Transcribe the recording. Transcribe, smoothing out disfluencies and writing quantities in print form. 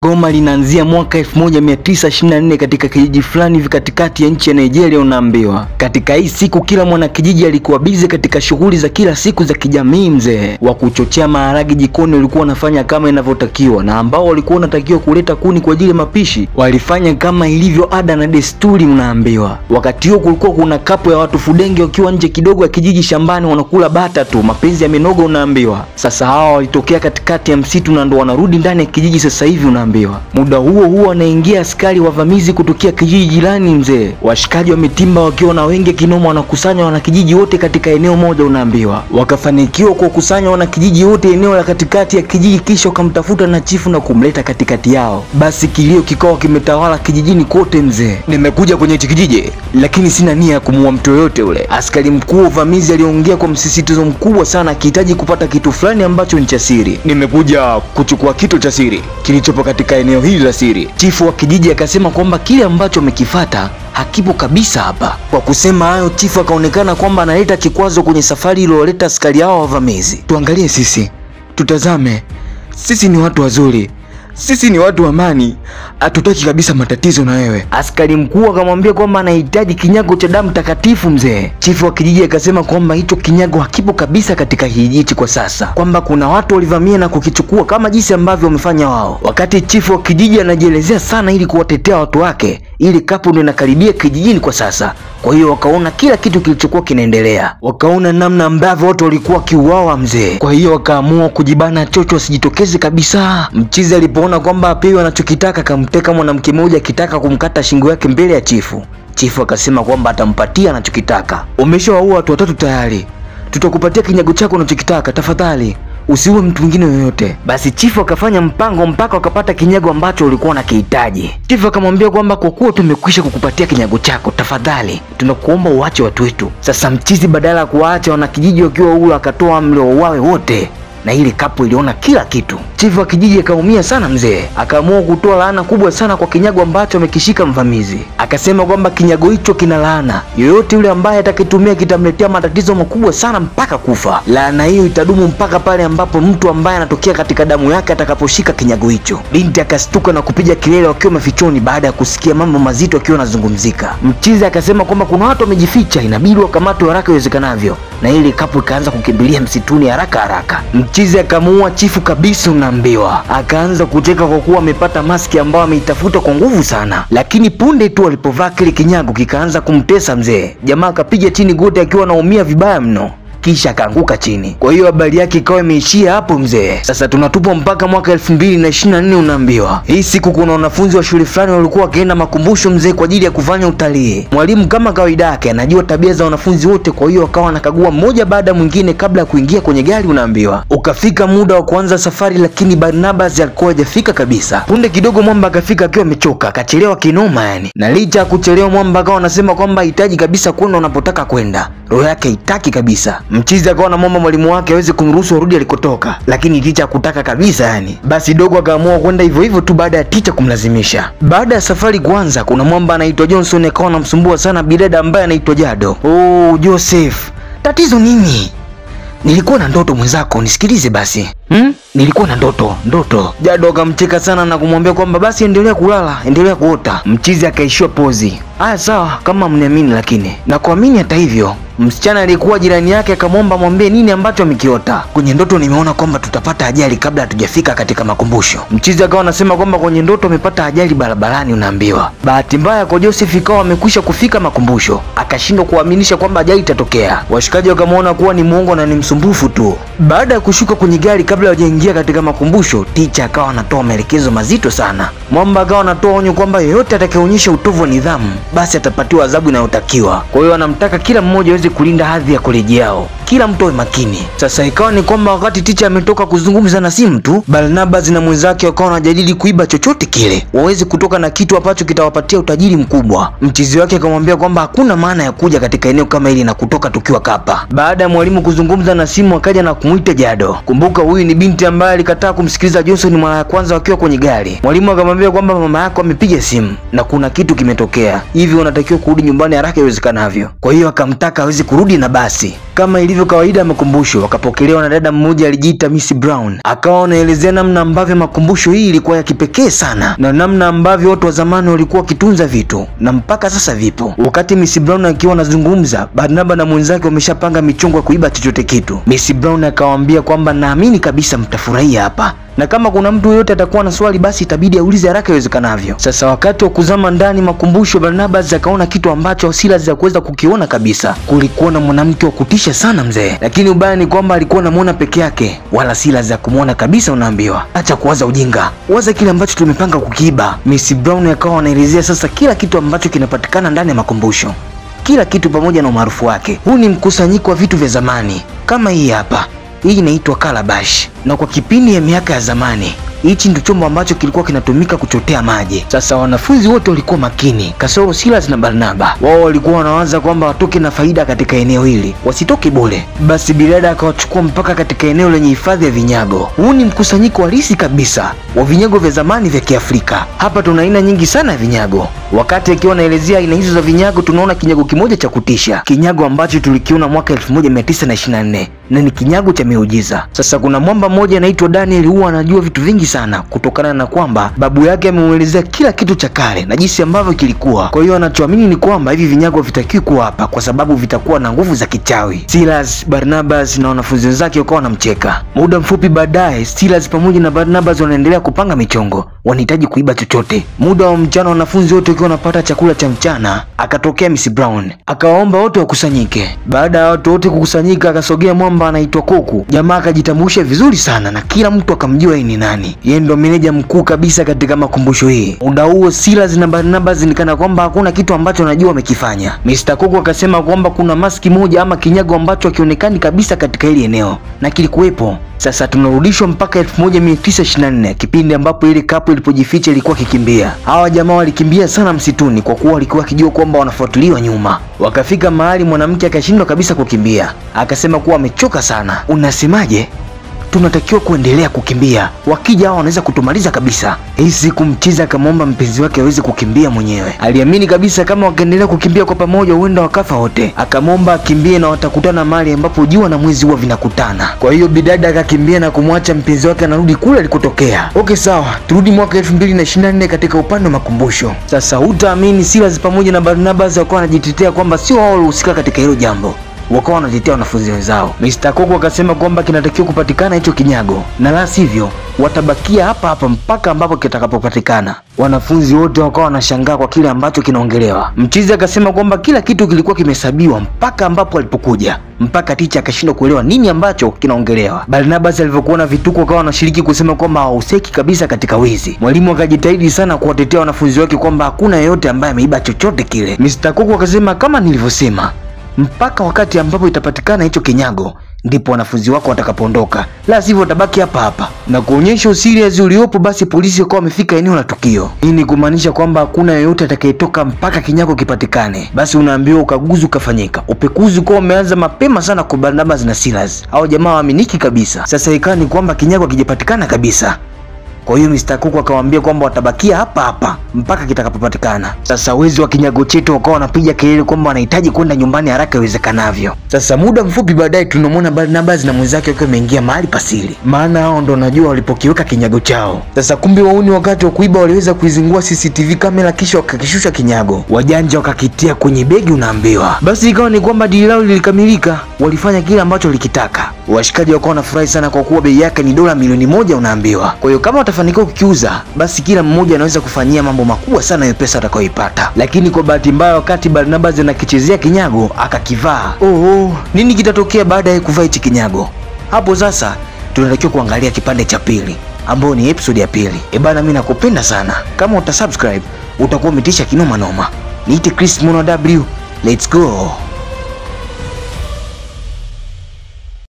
Goma linaanzia mwaka 1924 katika kijiji fulani hivi katikati ya nchi ya Nigeria unaambiwa. Katika hii siku kila mwana kijiji alikuwa bize katika shughuli za kila siku za kijamii mzee. Wa kuchochea maharagi jikoni walikuwa wanafanya kama inavyotakiwa, na ambao walikuwa wanatakiwa kuleta kuni kwa ajili ya mapishi walifanya kama ilivyo ada na desturi unaambiwa. Wakati huo kulikuwa kuna kapo ya watu fudenge wakiwa nje kidogo ya kijiji shambani wanakula bata tu, mapenzi ya minogo unaambiwa. Sasa hawa walitokea katikati ya msitu na ndo wanarudi ndani ya kijiji sasa hivi unaambiwa. Muda huo wanaingia askari wavamizi kutokea kijiji jirani mzee. Washikaji wametimba wakiwa na wenge kinoma wanakusanya wanakijiji wote katika eneo moja unaambiwa. Wakafanikiwa kukusanya wanakijiji wote eneo la katikati ya kijiji, kisha wakamtafuta na chifu na kumleta katikati yao. Basi kilio kikao kimetawala kijijini kote mzee. Nimekuja kwenye kijiji lakini sina nia ya kumuua mtu yoyote ule. Askari mkuu uvamizi aliongea kwa msisitizo mkubwa sana akihitaji kupata kitu fulani ambacho ni cha siri. Nimekuja kuchukua kitu cha siri kilichopo katika eneo hili la siri. Chifu wa kijiji akasema kwamba kile ambacho amekifata hakipo kabisa hapa. Kwa kusema hayo, chifu akaonekana kwamba analeta kikwazo kwenye safari iliyoleta askari hao wavamizi. Tuangalie sisi, tutazame, sisi ni watu wazuri, sisi ni watu wa amani, hatutaki kabisa matatizo na wewe. Askari mkuu akamwambia kwamba anahitaji kinyago cha damu takatifu mzee. Chifu wa kijiji akasema kwamba hicho kinyago hakipo kabisa katika kijiji kwa sasa, kwamba kuna watu walivamia na kukichukua kama jinsi ambavyo wamefanya wao. Wakati chifu wa kijiji anajielezea sana ili kuwatetea watu wake, ili kapu ndio inakaribia kijijini kwa sasa. Kwa hiyo wakaona kila kitu kilichokuwa kinaendelea, wakaona namna ambavyo watu walikuwa kiuawa mzee. Kwa hiyo wakaamua kujibana chocho asijitokeze kabisa. Mchizi alipoona kwamba apewe anachokitaka, akamteka mwanamke mmoja akitaka kumkata shingo yake mbele ya chifu. Chifu akasema kwamba atampatia anachokitaka. Umeshawaua watu watatu tayari, tutakupatia kinyago chako unachokitaka, tafadhali usiue mtu mwingine yoyote. Basi chifu akafanya mpango mpaka wakapata kinyago ambacho ulikuwa unakihitaji. Chifu akamwambia kwamba kwa kuwa tumekwisha kukupatia kinyago chako, tafadhali tunakuomba uache watu wetu. Sasa mchizi badala ya kuwaacha wanakijiji wakiwa huru akatoa amri wauawe wote, na ile kapu iliona kila kitu. Chifu wa kijiji akaumia sana mzee, akaamua kutoa laana kubwa sana kwa kinyago ambacho amekishika mvamizi. Akasema kwamba kinyago hicho kina laana, yoyote yule ambaye atakitumia kitamletea matatizo makubwa sana mpaka kufa. Laana hiyo itadumu mpaka pale ambapo mtu ambaye anatokea katika damu yake atakaposhika kinyago hicho. Binti akastuka na kupiga kelele wakiwa mafichoni baada ya kusikia mambo mazito akiwa yanazungumzika. Mchizi akasema kwamba kuna watu wamejificha, inabidi wakamatwe haraka iwezekanavyo, na ile kapu ikaanza kukimbilia msituni haraka. Mchizi akamuua chifu kabisa unaambiwa. Akaanza kucheka kwa kuwa amepata maski ambayo ameitafuta kwa nguvu sana, lakini punde tu alipovaa kile kinyago kikaanza kumtesa mzee. Jamaa akapiga chini goti akiwa anaumia vibaya mno, kisha akaanguka chini. Kwa hiyo habari yake ikawa imeishia hapo mzee. Sasa tunatupwa mpaka mwaka 2024 unaambiwa. Hii siku kuna wanafunzi wa shule fulani walikuwa wakienda makumbusho mzee kwa ajili ya kufanya utalii. Mwalimu kama kawaida yake anajua tabia za wanafunzi wote, kwa hiyo akawa anakagua mmoja baada mwingine kabla ya kuingia kwenye gari unaambiwa. Ukafika muda wa kuanza safari, lakini Barnabas alikuwa hajafika kabisa. Punde kidogo Mwamba akafika akiwa amechoka, akachelewa kinoma yani. Na licha ya kuchelewa Mwamba akawa anasema kwamba hahitaji kabisa kwenda unapotaka kwenda. Roho yake haitaki kabisa. Mchizi akawa anamwomba mwalimu wake aweze kumruhusu arudi alikotoka, lakini ticha hakutaka kabisa yani. Basi dogo akaamua kwenda hivyo hivyo tu baada ya ticha kumlazimisha. Baada ya safari kuanza, kuna Mwamba anaitwa Johnson akawa anamsumbua sana bidada ambaye anaitwa Jado. Oh Joseph, tatizo nini? Nilikuwa na ndoto mwenzako, nisikilize basi. Nilikuwa na ndoto. Jado akamcheka sana na kumwambia kwamba basi endelea kulala, endelea kuota. Mchizi akaishiwa pozi. Haya sawa, kama mniamini, lakini na kuamini. Hata hivyo msichana alikuwa jirani yake akamwomba mwambie nini ambacho amekiota. Kwenye ndoto nimeona kwamba tutapata ajali kabla hatujafika katika makumbusho. Mchizi akawa anasema kwamba kwenye ndoto amepata ajali barabarani unaambiwa. Bahati mbaya kwa Joseph ikawa amekwisha kufika makumbusho, akashindwa kuaminisha kwamba ajali itatokea. Washikaji wakamwona kuwa ni muongo na ni msumbufu tu. Baada ya kushuka kwenye gari kabla hawajaingia katika makumbusho, ticha akawa anatoa maelekezo mazito sana. Mwamba akawa anatoa onyo kwamba yeyote atakayeonyesha utovu wa nidhamu basi atapatiwa adhabu inayotakiwa. Kwa hiyo anamtaka kila mmoja aweze kulinda hadhi ya koleji yao, kila mtu awe makini. Sasa ikawa ni kwamba wakati ticha ametoka kuzungumza na simu tu, Barnabas na mwenzake wakawa wanajadili kuiba chochote kile waweze kutoka na kitu ambacho kitawapatia utajiri mkubwa. Mchizi wake akamwambia kwamba hakuna maana ya kuja katika eneo kama hili na kutoka tukiwa kapa. Baada ya mwalimu kuzungumza na simu, akaja na kumuita Jado. Kumbuka huyu ni binti ambaye alikataa kumsikiliza Johnson mara ya kwanza wakiwa kwenye gari. Mwalimu akamwambia kwamba mama yako amepiga simu na kuna kitu kimetokea, hivi unatakiwa kurudi nyumbani haraka iwezekanavyo. Kwa hiyo akamtaka aweze kurudi na basi. Kama ilivyo kawaida makumbusho, wakapokelewa na dada mmoja alijiita Miss Brown. Akawa anaelezea namna ambavyo makumbusho hii ilikuwa ya kipekee sana na namna ambavyo watu wa zamani walikuwa wakitunza vitu na mpaka sasa vipo. Wakati Miss Brown akiwa anazungumza, Barnaba na mwenzake wameshapanga michongo ya kuiba chochote kitu. Miss Brown akawaambia kwamba naamini kabisa mtafurahia hapa, na kama kuna mtu yote atakuwa na swali basi itabidi aulize haraka iwezekanavyo. Sasa wakati wa kuzama ndani makumbusho, Barnabas akaona kitu ambacho Silas hakuweza kukiona kabisa. Kulikuwa na mwanamke wa kutisha sana mzee, lakini ubaya ni kwamba alikuwa anamuona peke yake, wala Silas hakumuona kabisa. Unaambiwa acha kuwaza ujinga, waza kile ambacho tumepanga kukiiba. Miss Brown akawa anaelezea sasa kila kitu ambacho kinapatikana ndani ya makumbusho, kila kitu pamoja na umaarufu wake. Huu ni mkusanyiko wa vitu vya zamani kama hii hapa. Hii inaitwa calabash, na kwa kipindi ya miaka ya zamani hichi ndio chombo ambacho kilikuwa kinatumika kuchotea maji. Sasa wanafunzi wote walikuwa makini kasoro Silas na Barnaba. Wao walikuwa wanawaza kwamba watoke na faida katika eneo hili, wasitoke bure. Basi Bilada akawachukua mpaka katika eneo lenye hifadhi ya vinyago. Huu ni mkusanyiko halisi kabisa wa vinyago vya zamani vya Kiafrika. Hapa tuna aina nyingi sana ya vinyago. Wakati akiwa anaelezea aina hizo za vinyago, tunaona kinyago kimoja cha kutisha, kinyago ambacho tulikiona mwaka 1924 na ni kinyago cha miujiza. Sasa kuna mwamba mmoja anaitwa Daniel, huwa anajua vitu vingi sana kutokana na kwamba babu yake amemuelezea kila kitu cha kale na jinsi ambavyo kilikuwa. Kwa hiyo anachoamini ni kwamba hivi vinyago vitakiwi kuwa hapa kwa sababu vitakuwa na nguvu za kichawi. Silas, Barnabas na wanafunzi wenzake wakawa wanamcheka. Muda mfupi baadaye, Silas pamoja na Barnabas wanaendelea kupanga michongo, wanahitaji kuiba chochote. Muda wa mchana, wanafunzi wote wakiwa wanapata chakula cha mchana, akatokea Miss Brown akawaomba wote wakusanyike. Baada ya watu wote kukusanyika, akasogea mwamba anaitwa Koku. Jamaa akajitambulisha vizuri sana na kila mtu akamjua yeye ni nani. Yeye ndo meneja mkuu kabisa katika makumbusho hii. Muda huo Silas na Barnabas nikana kwamba hakuna kitu ambacho anajua wamekifanya. Mr. Koku akasema kwamba kuna maski moja ama kinyago ambacho hakionekani kabisa katika hili eneo na kilikuwepo. Sasa tunarudishwa mpaka 1924, kipindi ambapo ile kapu ilipojificha ilikuwa kikimbia. Hawa jamaa walikimbia sana msituni kwa kuwa walikuwa wakijua kwamba wanafuatiliwa nyuma. Wakafika mahali mwanamke akashindwa kabisa kukimbia, akasema kuwa amechoka sana. Unasemaje? Tunatakiwa kuendelea kukimbia, wakija hao wanaweza kutumaliza kabisa. Hii siku mchiza akamwomba mpenzi wake aweze kukimbia mwenyewe. Aliamini kabisa kama wakiendelea kukimbia kwa pamoja huenda wakafa wote. Akamwomba akimbie na watakutana mahali ambapo jua na mwezi huwa vinakutana. Kwa hiyo bidada akakimbia na kumwacha mpenzi wake anarudi kule alikotokea. Okay, sawa, turudi mwaka 2024 katika upande wa makumbusho. Sasa hutaamini, Silas pamoja na Barnabas wakawa wanajitetea kwamba sio wao walihusika katika hilo jambo. Wakawa wanatetea wanafunzi wenzao. Mr. Koku akasema kwamba kinatakiwa kupatikana hicho kinyago na la sivyo watabakia hapa hapa mpaka ambapo kitakapopatikana. Wanafunzi wote wakawa wanashangaa kwa kile ambacho kinaongelewa. Mchizi akasema kwamba kila kitu kilikuwa kimehesabiwa mpaka ambapo alipokuja, mpaka ticha akashindwa kuelewa nini ambacho kinaongelewa. Barnabas alivyokuwa na vituko akawa anashiriki kusema kwamba hawahusiki kabisa katika wizi. Mwalimu akajitahidi sana kuwatetea wanafunzi wake kwamba hakuna yeyote ambaye ameiba chochote kile. Mr. Koku akasema kama nilivyosema, mpaka wakati ambapo itapatikana hicho kinyago ndipo wanafunzi wako watakapoondoka, la sivyo watabaki hapa hapa. Na kuonyesha usiriasi uliopo, basi polisi wakawa wamefika eneo la tukio. Hii ni kumaanisha kwamba hakuna yeyote atakayetoka mpaka kinyago kipatikane. Basi unaambiwa ukaguzi ukafanyika. Upekuzi ukawa umeanza mapema sana kwa Barnabas na Silas. Hao jamaa waaminiki kabisa. Sasa ikawa ni kwamba kinyago kijapatikana kabisa. Kwa hiyo Mr. Koku akawaambia kwamba watabakia hapa hapa mpaka kitakapopatikana. Sasa wezi wa kinyago chetu wakawa wanapiga kelele kwamba wanahitaji kwenda nyumbani haraka iwezekanavyo. Sasa muda mfupi baadaye tunamwona Barnabas na mwenzake wakiwa wameingia mahali pasiri, maana hao ndo wanajua walipokiweka kinyago chao. Sasa kumbe wauni wakati wa kuiba waliweza kuizingua CCTV kamera kisha wakakishusha kinyago. Wajanja wakakitia kwenye begi unaambiwa. Basi ikawa ni kwamba dili lao lilikamilika, walifanya kile ambacho walikitaka. Washikaji wakawa wanafurahi sana kwa kuwa bei yake ni dola milioni 1 unaambiwa. Kwa hiyo kama watafanikiwa kukiuza, basi kila mmoja anaweza kufanyia mambo makubwa sana hiyo pesa atakayoipata. Lakini kwa bahati mbaya, wakati Barnabas anakichezea kinyago akakivaa. Nini kitatokea baada ya kuvaa hichi kinyago? Hapo sasa tunatakiwa kuangalia kipande cha pili, ambao ni episode ya pili. Bana, mimi nakupenda sana. Kama utasubscribe utakuwa umetisha kinoma noma. Niite Chris Mono W. Let's go.